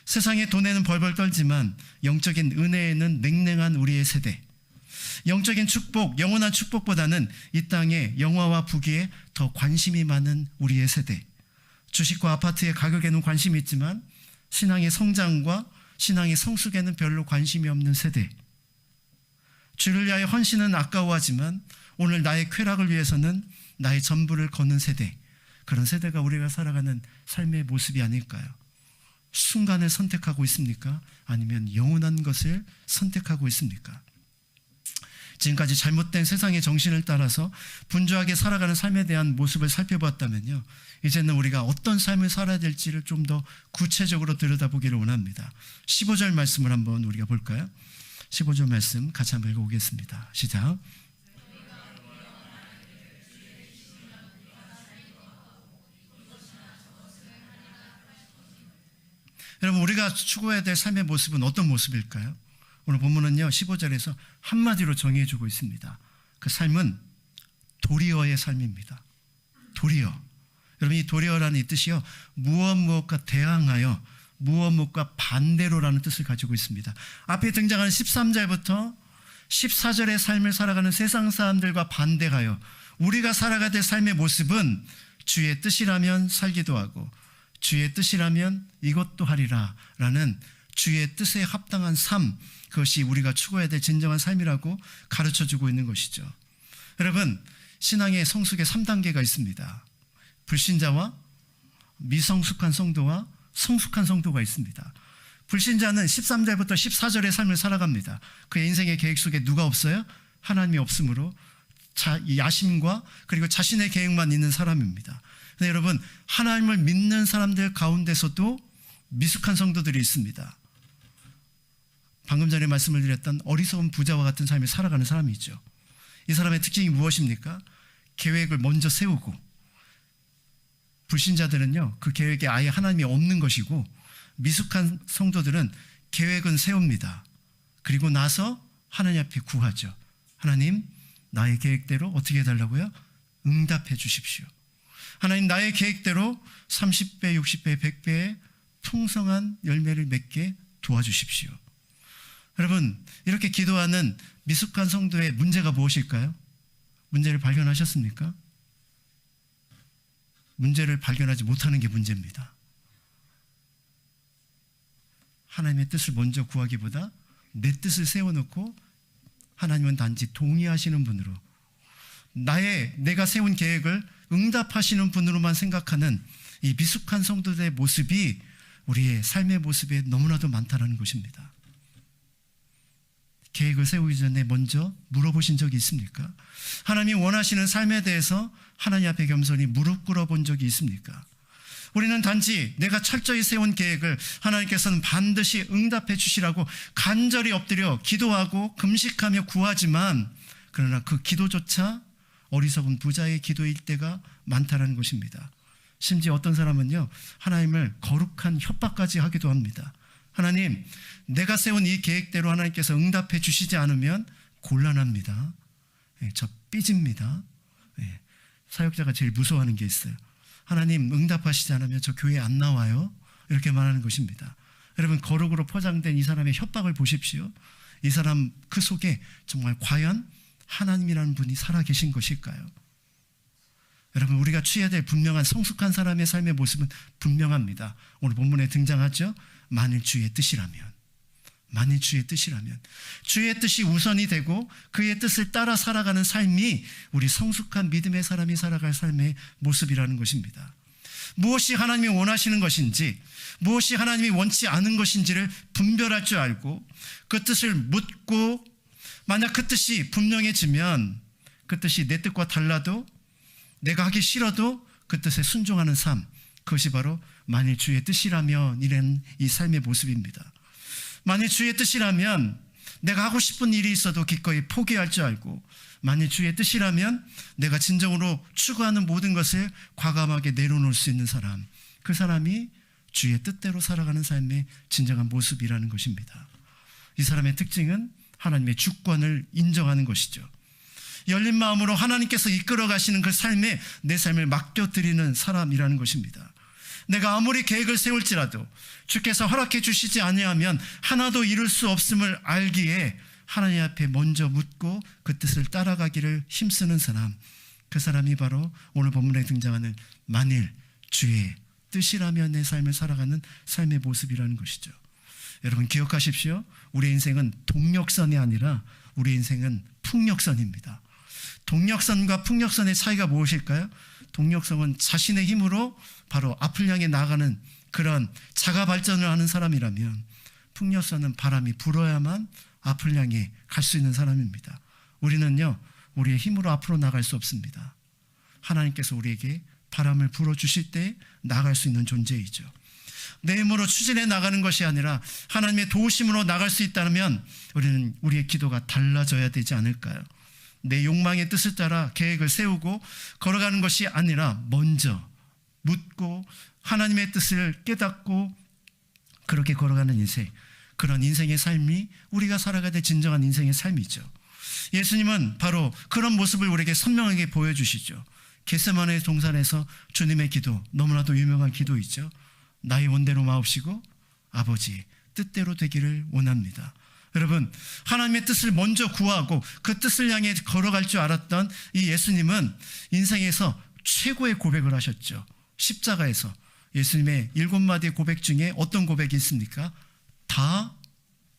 세상의 돈에는 벌벌 떨지만 영적인 은혜에는 냉랭한 우리의 세대, 영적인 축복, 영원한 축복보다는 이 땅의 영화와 부귀에 더 관심이 많은 우리의 세대, 주식과 아파트의 가격에는 관심이 있지만 신앙의 성장과 신앙의 성숙에는 별로 관심이 없는 세대. 주를 위하여 헌신은 아까워하지만 오늘 나의 쾌락을 위해서는 나의 전부를 거는 세대. 그런 세대가 우리가 살아가는 삶의 모습이 아닐까요? 순간을 선택하고 있습니까? 아니면 영원한 것을 선택하고 있습니까? 지금까지 잘못된 세상의 정신을 따라서 분주하게 살아가는 삶에 대한 모습을 살펴보았다면요, 이제는 우리가 어떤 삶을 살아야 될지를 좀 더 구체적으로 들여다보기를 원합니다. 15절 말씀을 한번 우리가 볼까요? 15절 말씀 같이 한번 읽어보겠습니다. 시작. 여러분, 우리가 추구해야 될 삶의 모습은 어떤 모습일까요? 오늘 본문은요 15절에서 한마디로 정해주고 있습니다. 그 삶은 도리어의 삶입니다. 도리어. 여러분, 이 도리어라는 이 뜻이요, 무엇과 대항하여 무엇과 반대로라는 뜻을 가지고 있습니다. 앞에 등장하는 13절부터 14절의 삶을 살아가는 세상 사람들과 반대하여 우리가 살아가야 될 삶의 모습은 주의 뜻이라면 살기도 하고 주의 뜻이라면 이것도 하리라 라는 주의 뜻에 합당한 삶, 그것이 우리가 추구해야 될 진정한 삶이라고 가르쳐주고 있는 것이죠. 여러분, 신앙의 성숙의 3단계가 있습니다. 불신자와 미성숙한 성도와 성숙한 성도가 있습니다. 불신자는 13절부터 14절의 삶을 살아갑니다. 그의 인생의 계획 속에 누가 없어요? 하나님이 없으므로 야심과 그리고 자신의 계획만 있는 사람입니다. 근데 여러분, 하나님을 믿는 사람들 가운데서도 미숙한 성도들이 있습니다. 방금 전에 말씀을 드렸던 어리석은 부자와 같은 삶을 살아가는 사람이 있죠. 이 사람의 특징이 무엇입니까? 계획을 먼저 세우고, 불신자들은요 그 계획에 아예 하나님이 없는 것이고, 미숙한 성도들은 계획은 세웁니다. 그리고 나서 하나님 앞에 구하죠. 하나님, 나의 계획대로 어떻게 해달라고요? 응답해 주십시오. 하나님, 나의 계획대로 30배, 60배, 100배의 풍성한 열매를 맺게 도와주십시오. 여러분, 이렇게 기도하는 미숙한 성도의 문제가 무엇일까요? 문제를 발견하셨습니까? 문제를 발견하지 못하는 게 문제입니다. 하나님의 뜻을 먼저 구하기보다 내 뜻을 세워놓고 하나님은 단지 동의하시는 분으로, 내가 세운 계획을 응답하시는 분으로만 생각하는 이 미숙한 성도들의 모습이 우리의 삶의 모습에 너무나도 많다는 것입니다. 계획을 세우기 전에 먼저 물어보신 적이 있습니까? 하나님이 원하시는 삶에 대해서 하나님 앞에 겸손히 무릎 꿇어본 적이 있습니까? 우리는 단지 내가 철저히 세운 계획을 하나님께서는 반드시 응답해 주시라고 간절히 엎드려 기도하고 금식하며 구하지만, 그러나 그 기도조차 어리석은 부자의 기도일 때가 많다는 것입니다. 심지어 어떤 사람은요, 하나님을 거룩한 협박까지 하기도 합니다. 하나님, 내가 세운 이 계획대로 하나님께서 응답해 주시지 않으면 곤란합니다. 저 삐집니다. 사역자가 제일 무서워하는 게 있어요. 하나님, 응답하시지 않으면 저 교회 안 나와요. 이렇게 말하는 것입니다. 여러분, 거룩으로 포장된 이 사람의 협박을 보십시오. 이 사람 그 속에 정말 과연 하나님이라는 분이 살아계신 것일까요? 여러분, 우리가 취해야 될 분명한 성숙한 사람의 삶의 모습은 분명합니다. 오늘 본문에 등장하죠. 만일 주의 뜻이라면, 만일 주의 뜻이라면, 주의 뜻이 우선이 되고 그의 뜻을 따라 살아가는 삶이 우리 성숙한 믿음의 사람이 살아갈 삶의 모습이라는 것입니다. 무엇이 하나님이 원하시는 것인지, 무엇이 하나님이 원치 않은 것인지를 분별할 줄 알고 그 뜻을 묻고, 만약 그 뜻이 분명해지면 그 뜻이 내 뜻과 달라도, 내가 하기 싫어도 그 뜻에 순종하는 삶, 그것이 바로 만일 주의 뜻이라면 이런 이 삶의 모습입니다. 만일 주의 뜻이라면 내가 하고 싶은 일이 있어도 기꺼이 포기할 줄 알고, 만일 주의 뜻이라면 내가 진정으로 추구하는 모든 것을 과감하게 내려놓을 수 있는 사람, 그 사람이 주의 뜻대로 살아가는 삶의 진정한 모습이라는 것입니다. 이 사람의 특징은 하나님의 주권을 인정하는 것이죠. 열린 마음으로 하나님께서 이끌어 가시는 그 삶에 내 삶을 맡겨드리는 사람이라는 것입니다. 내가 아무리 계획을 세울지라도 주께서 허락해 주시지 아니하면 하나도 이룰 수 없음을 알기에 하나님 앞에 먼저 묻고 그 뜻을 따라가기를 힘쓰는 사람, 그 사람이 바로 오늘 본문에 등장하는 만일 주의 뜻이라면 내 삶을 살아가는 삶의 모습이라는 것이죠. 여러분 기억하십시오. 우리의 인생은 동력선이 아니라 우리의 인생은 풍력선입니다. 동력선과 풍력선의 차이가 무엇일까요? 동력선은 자신의 힘으로 바로 앞을 향해 나아가는 그런 자가 발전을 하는 사람이라면, 풍력선은 바람이 불어야만 앞을 향해 갈 수 있는 사람입니다. 우리는요, 우리의 힘으로 앞으로 나갈 수 없습니다. 하나님께서 우리에게 바람을 불어주실 때 나갈 수 있는 존재이죠. 내 힘으로 추진해 나가는 것이 아니라 하나님의 도우심으로 나갈 수 있다면 우리는 우리의 기도가 달라져야 되지 않을까요? 내 욕망의 뜻을 따라 계획을 세우고 걸어가는 것이 아니라 먼저 묻고 하나님의 뜻을 깨닫고 그렇게 걸어가는 인생, 그런 인생의 삶이 우리가 살아가야 될 진정한 인생의 삶이죠. 예수님은 바로 그런 모습을 우리에게 선명하게 보여주시죠. 겟세마네 동산에서 주님의 기도, 너무나도 유명한 기도이죠. 나의 원대로 마옵시고 아버지 뜻대로 되기를 원합니다. 여러분, 하나님의 뜻을 먼저 구하고 그 뜻을 향해 걸어갈 줄 알았던 이 예수님은 인생에서 최고의 고백을 하셨죠. 십자가에서 예수님의 7마디의 고백 중에 어떤 고백이 있습니까? 다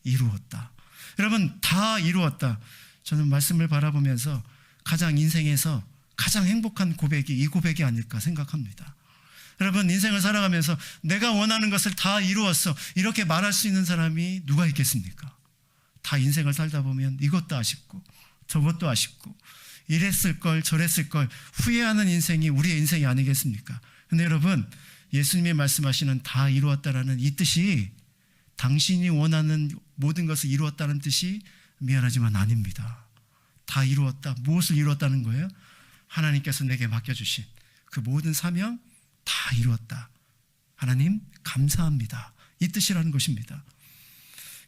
이루었다. 여러분, 다 이루었다. 저는 말씀을 바라보면서 가장 인생에서 가장 행복한 고백이 이 고백이 아닐까 생각합니다. 여러분, 인생을 살아가면서 내가 원하는 것을 다 이루었어, 이렇게 말할 수 있는 사람이 누가 있겠습니까? 다 인생을 살다 보면 이것도 아쉽고 저것도 아쉽고 이랬을 걸 저랬을 걸 후회하는 인생이 우리의 인생이 아니겠습니까? 근데 여러분, 예수님이 말씀하시는 다 이루었다라는 이 뜻이 당신이 원하는 모든 것을 이루었다는 뜻이 미안하지만 아닙니다. 다 이루었다. 무엇을 이루었다는 거예요? 하나님께서 내게 맡겨주신 그 모든 사명 다 이루었다. 하나님 감사합니다. 이 뜻이라는 것입니다.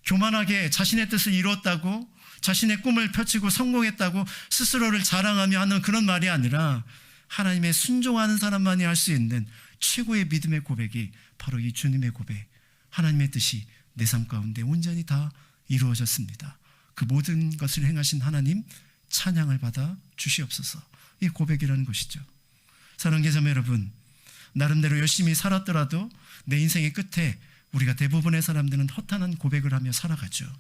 교만하게 자신의 뜻을 이루었다고, 자신의 꿈을 펼치고 성공했다고 스스로를 자랑하며 하는 그런 말이 아니라 하나님의 순종하는 사람만이 할 수 있는 최고의 믿음의 고백이 바로 이 주님의 고백, 하나님의 뜻이 내 삶 가운데 온전히 다 이루어졌습니다. 그 모든 것을 행하신 하나님 찬양을 받아 주시옵소서. 이 고백이라는 것이죠. 사랑하는 자매 여러분, 나름대로 열심히 살았더라도 내 인생의 끝에 우리가 대부분의 사람들은 허탄한 고백을 하며 살아가죠.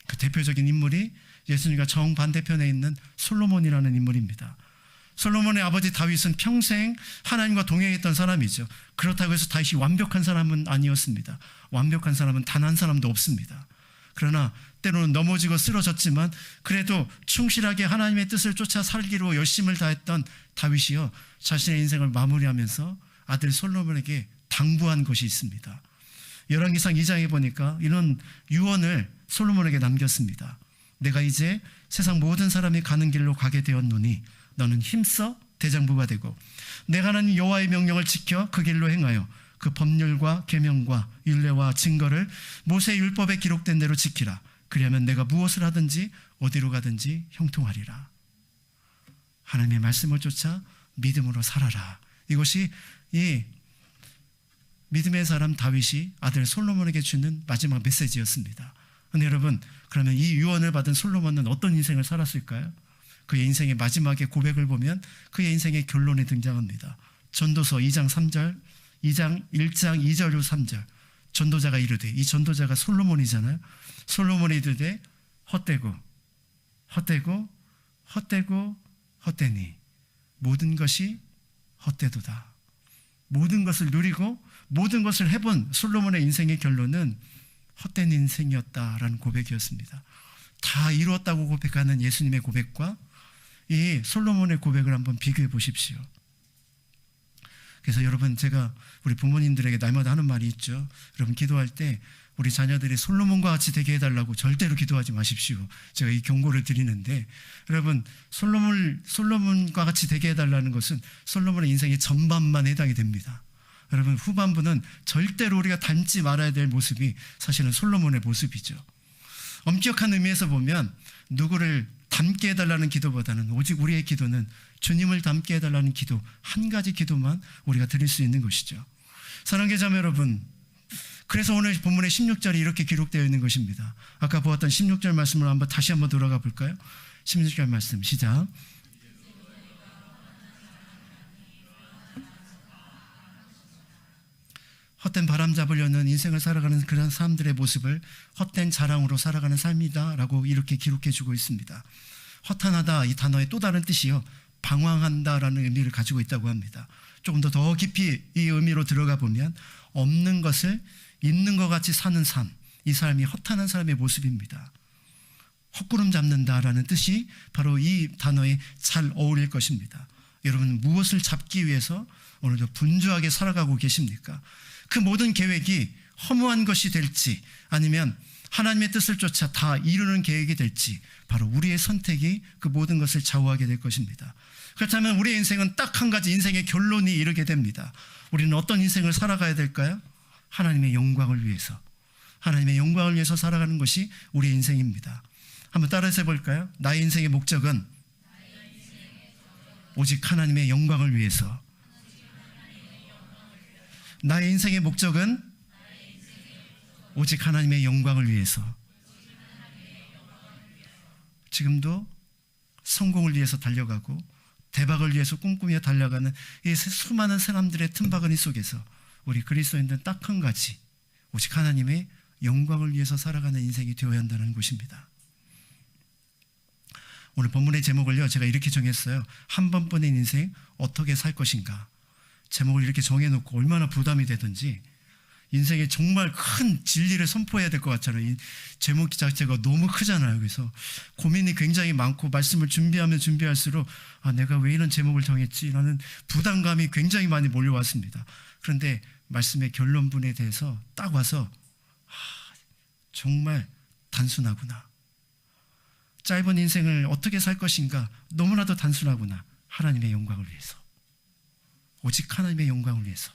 그 대표적인 인물이 예수님과 정반대편에 있는 솔로몬이라는 인물입니다. 솔로몬의 아버지 다윗은 평생 하나님과 동행했던 사람이죠. 그렇다고 해서 다윗이 완벽한 사람은 아니었습니다. 완벽한 사람은 단 한 사람도 없습니다. 그러나 때로는 넘어지고 쓰러졌지만 그래도 충실하게 하나님의 뜻을 쫓아 살기로 열심을 다했던 다윗이요, 자신의 인생을 마무리하면서 아들 솔로몬에게 당부한 것이 있습니다. 열왕기상 2장에 보니까 이런 유언을 솔로몬에게 남겼습니다. 내가 이제 세상 모든 사람이 가는 길로 가게 되었노니 너는 힘써 대장부가 되고 내가 하나님 여호와의 명령을 지켜 그 길로 행하여 그 법률과 계명과 율례와 증거를 모세의 율법에 기록된 대로 지키라. 그리하면 내가 무엇을 하든지 어디로 가든지 형통하리라. 하나님의 말씀을 쫓아 믿음으로 살아라. 이것이 이 믿음의 사람 다윗이 아들 솔로몬에게 주는 마지막 메시지였습니다. 그런데 여러분, 그러면 이 유언을 받은 솔로몬은 어떤 인생을 살았을까요? 그의 인생의 마지막에 고백을 보면 그의 인생의 결론이 등장합니다. 전도서 2장 3절, 1장 2절 3절. 전도자가 이르되, 이 전도자가 솔로몬이잖아요. 솔로몬이 이르되 헛되고 헛되고 헛되고 헛되니 모든 것이 헛되도다. 모든 것을 누리고 모든 것을 해본 솔로몬의 인생의 결론은 헛된 인생이었다라는 고백이었습니다. 다 이루었다고 고백하는 예수님의 고백과 이 솔로몬의 고백을 한번 비교해 보십시오. 그래서 여러분, 제가 우리 부모님들에게 날마다 하는 말이 있죠. 여러분, 기도할 때 우리 자녀들이 솔로몬과 같이 되게 해달라고 절대로 기도하지 마십시오. 제가 이 경고를 드리는데, 여러분, 솔로몬과 같이 되게 해달라는 것은 솔로몬의 인생의 전반만 해당이 됩니다. 여러분, 후반부는 절대로 우리가 닮지 말아야 될 모습이 사실은 솔로몬의 모습이죠. 엄격한 의미에서 보면 누구를 닮게 해달라는 기도보다는 오직 우리의 기도는 주님을 닮게 해달라는 기도, 한 가지 기도만 우리가 드릴 수 있는 것이죠. 사랑하는 자매 여러분, 그래서 오늘 본문의 16절이 이렇게 기록되어 있는 것입니다. 아까 보았던 16절 말씀을 다시 한번 돌아가 볼까요? 16절 말씀 시작. 헛된 바람 잡으려는 인생을 살아가는 그런 사람들의 모습을 헛된 자랑으로 살아가는 삶이다라고 이렇게 기록해 주고 있습니다. 허탄하다 이 단어의 또 다른 뜻이요, 방황한다라는 의미를 가지고 있다고 합니다. 조금 더 깊이 이 의미로 들어가 보면 없는 것을 있는 것 같이 사는 삶, 이 사람이 허탄한 사람의 모습입니다. 헛구름 잡는다라는 뜻이 바로 이 단어에 잘 어울릴 것입니다. 여러분, 무엇을 잡기 위해서 오늘도 분주하게 살아가고 계십니까? 그 모든 계획이 허무한 것이 될지 아니면 하나님의 뜻을 쫓아 다 이루는 계획이 될지 바로 우리의 선택이 그 모든 것을 좌우하게 될 것입니다. 그렇다면 우리의 인생은 딱 한 가지 인생의 결론이 이르게 됩니다. 우리는 어떤 인생을 살아가야 될까요? 하나님의 영광을 위해서, 하나님의 영광을 위해서 살아가는 것이 우리의 인생입니다. 한번 따라서 해볼까요? 나의 인생의 목적은 오직 하나님의 영광을 위해서. 나의 인생의 목적은 오직 하나님의 영광을 위해서. 지금도 성공을 위해서 달려가고 대박을 위해서 꿈꾸며 달려가는 이 수많은 사람들의 틈바구니 속에서 우리 그리스도인들은 딱 한 가지, 오직 하나님의 영광을 위해서 살아가는 인생이 되어야 한다는 것입니다. 오늘 본문의 제목을요, 제가 이렇게 정했어요. 한 번뿐인 인생 어떻게 살 것인가. 제목을 이렇게 정해놓고 얼마나 부담이 되든지 인생에 정말 큰 진리를 선포해야 될 것 같잖아요. 이 제목 자체가 너무 크잖아요. 그래서 고민이 굉장히 많고 말씀을 준비하면 준비할수록 내가 왜 이런 제목을 정했지? 라는 부담감이 굉장히 많이 몰려왔습니다. 그런데 말씀의 결론분에 대해서 딱 와서 정말 단순하구나. 짧은 인생을 어떻게 살 것인가? 너무나도 단순하구나. 하나님의 영광을 위해서. 오직 하나님의 영광을 위해서.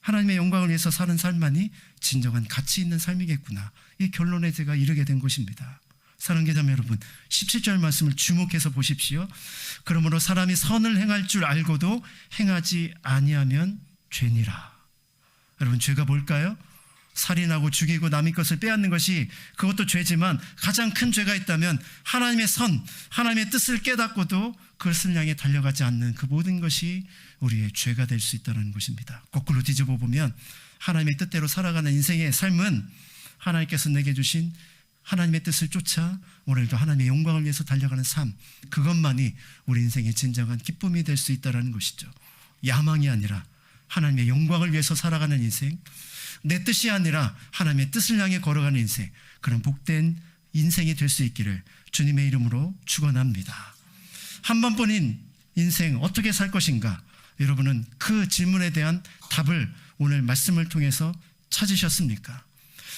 하나님의 영광을 위해서 사는 삶만이 진정한 가치 있는 삶이겠구나. 이 결론에 제가 이르게 된 것입니다. 사랑하는 자매 여러분, 17절 말씀을 주목해서 보십시오. 그러므로 사람이 선을 행할 줄 알고도 행하지 아니하면 죄니라. 여러분, 죄가 뭘까요? 살인하고 죽이고 남의 것을 빼앗는 것이 그것도 죄지만 가장 큰 죄가 있다면 하나님의 선, 하나님의 뜻을 깨닫고도 그것을 향해 달려가지 않는 그 모든 것이 우리의 죄가 될 수 있다는 것입니다. 거꾸로 뒤집어 보면 하나님의 뜻대로 살아가는 인생의 삶은 하나님께서 내게 주신 하나님의 뜻을 쫓아 오늘도 하나님의 영광을 위해서 달려가는 삶, 그것만이 우리 인생의 진정한 기쁨이 될 수 있다는 것이죠. 야망이 아니라 하나님의 영광을 위해서 살아가는 인생, 내 뜻이 아니라 하나님의 뜻을 향해 걸어가는 인생, 그런 복된 인생이 될 수 있기를 주님의 이름으로 축원합니다. 한 번뿐인 인생 어떻게 살 것인가? 여러분은 그 질문에 대한 답을 오늘 말씀을 통해서 찾으셨습니까?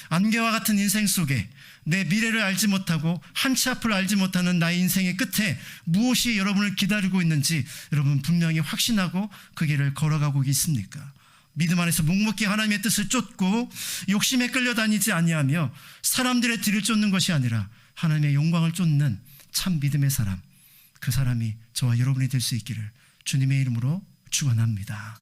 안개와 같은 인생 속에 내 미래를 알지 못하고 한치 앞을 알지 못하는 나의 인생의 끝에 무엇이 여러분을 기다리고 있는지 여러분 분명히 확신하고 그 길을 걸어가고 있습니까? 믿음 안에서 묵묵히 하나님의 뜻을 쫓고 욕심에 끌려다니지 아니하며 사람들의 뒤를 쫓는 것이 아니라 하나님의 영광을 쫓는 참 믿음의 사람, 그 사람이 저와 여러분이 될 수 있기를 주님의 이름으로 축원합니다.